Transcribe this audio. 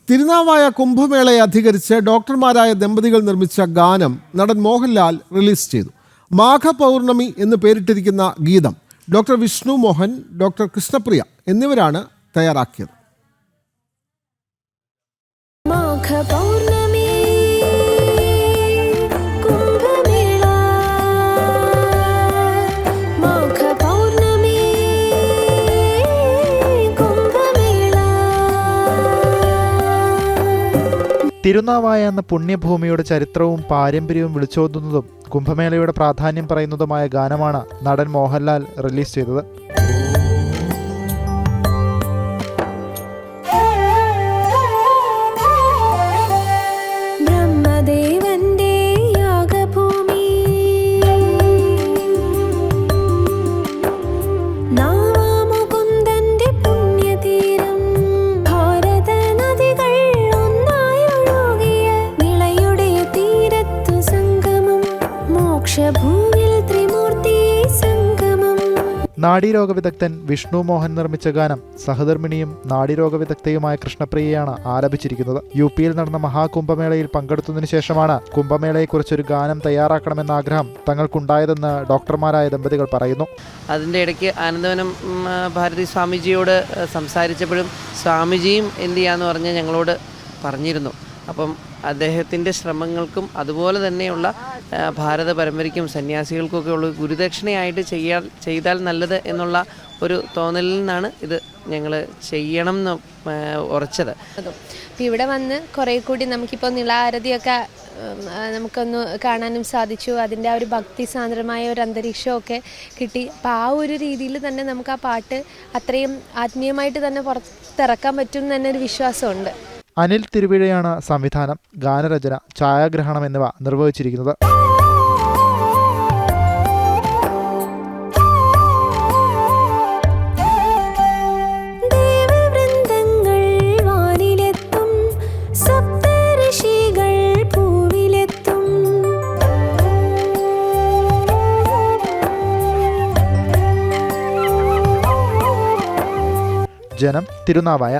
തിരുനാവായ കുംഭമേളയെ അധികരിച്ച് ഡോക്ടർമാരായ ദമ്പതികൾ നിർമ്മിച്ച ഗാനം നടൻ മോഹൻലാൽ റിലീസ് ചെയ്തു. മാഘപൗർണമി എന്ന് പേരിട്ടിരിക്കുന്ന ഗീതം ഡോക്ടർ വിഷ്ണു മോഹൻ, ഡോക്ടർ കൃഷ്ണപ്രിയ എന്നിവരാണ് തയ്യാറാക്കിയത്. തിരുനാവായ എന്ന പുണ്യഭൂമിയുടെ ചരിത്രവും പാരമ്പര്യവും വിളിച്ചോതുന്നതും കുംഭമേളയുടെ പ്രാധാന്യം പറയുന്നതുമായ ഗാനമാണ് നടൻ മോഹൻലാൽ റിലീസ് ചെയ്തത്. നാഡീരോഗ വിദഗ്ധൻ വിഷ്ണു മോഹൻ നിർമ്മിച്ച ഗാനം സഹധർമ്മിണിയും നാഡീരോഗ വിദഗ്ധയുമായ കൃഷ്ണപ്രിയയാണ് ആലപിച്ചിരിക്കുന്നത്. യുപിയിൽ നടന്ന മഹാകുംഭമേളയിൽ പങ്കെടുത്തതിനു ശേഷമാണ് കുംഭമേളയെക്കുറിച്ചൊരു ഗാനം തയ്യാറാക്കണമെന്ന ആഗ്രഹം തങ്ങൾക്കുണ്ടായതെന്ന് ഡോക്ടർമാരായ ദമ്പതികൾ പറയുന്നു. അതിൻ്റെ ഇടയ്ക്ക് ആനന്ദവനം ഭാരതി സ്വാമിജിയോട് സംസാരിച്ചപ്പോഴും സ്വാമിജിയും എന്ത് ചെയ്യാന്ന് പറഞ്ഞ് ഞങ്ങളോട് പറഞ്ഞിരുന്നു. അപ്പം അദ്ദേഹത്തിൻ്റെ ശ്രമങ്ങൾക്കും അതുപോലെ തന്നെയുള്ള ഭാരത പരമ്പരയ്ക്കും സന്യാസികൾക്കൊക്കെ ഉള്ള ഗുരുദക്ഷിണയായിട്ട് ചെയ്താൽ നല്ലത് എന്നുള്ള ഒരു തോന്നലിൽ നിന്നാണ് ഇത് ഞങ്ങൾ ചെയ്യണം എന്ന് ഉറച്ചത്. അപ്പം ഇവിടെ വന്ന് കുറേ കൂടി നമുക്കിപ്പോൾ നിളാരതിയൊക്കെ നമുക്കൊന്ന് കാണാനും സാധിച്ചു. അതിൻ്റെ ആ ഒരു ഭക്തി സാന്ദ്രമായ ഒരു അന്തരീക്ഷമൊക്കെ കിട്ടി. അപ്പോൾ ആ ഒരു രീതിയിൽ തന്നെ നമുക്ക് ആ പാട്ട് അത്രയും ആത്മീയമായിട്ട് തന്നെ പുറത്തിറക്കാൻ പറ്റും എന്ന് തന്നെ ഒരു വിശ്വാസമുണ്ട്. അനിൽ തിരുവിഴയാണ് സംവിധാനം, ഗാനരചന, ഛായാഗ്രഹണം എന്നിവ നിർവഹിച്ചിരിക്കുന്നത്. ജനം, തിരുനാവായ.